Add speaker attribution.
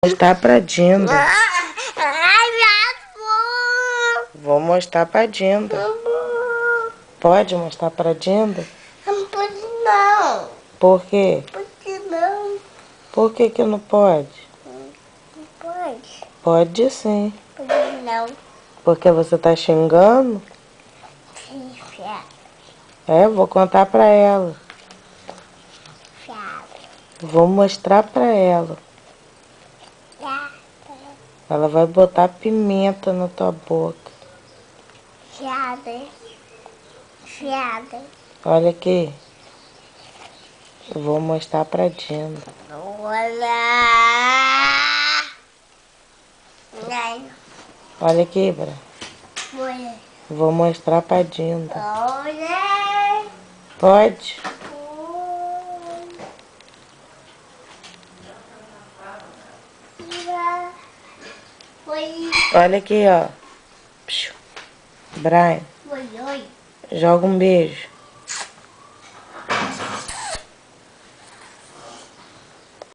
Speaker 1: Mostrar pra Dinda. Vou mostrar pra Dinda. Pode mostrar pra Dinda?
Speaker 2: Não pode não.
Speaker 1: Por quê?
Speaker 2: Pode não.
Speaker 1: Por que que não pode?
Speaker 2: Não pode.
Speaker 1: Pode sim.
Speaker 2: Pode não.
Speaker 1: Porque você tá xingando?
Speaker 2: Sim, fiado.
Speaker 1: É, vou contar pra ela.
Speaker 2: Fiado.
Speaker 1: Vou mostrar pra ela.
Speaker 2: Fiado.
Speaker 1: Ela vai botar pimenta na tua boca.
Speaker 2: Fiado. Fiado.
Speaker 1: Olha aqui. Eu vou mostrar pra Dinda.
Speaker 2: Olá. Não.
Speaker 1: Olha aqui, Bra.
Speaker 2: Olha.
Speaker 1: Vou mostrar pra Dinda.
Speaker 2: Olha.
Speaker 1: Pode?
Speaker 2: Oi.
Speaker 1: Olha aqui, ó. Psiu. Brian,
Speaker 2: Oi, oi.
Speaker 1: joga um beijo.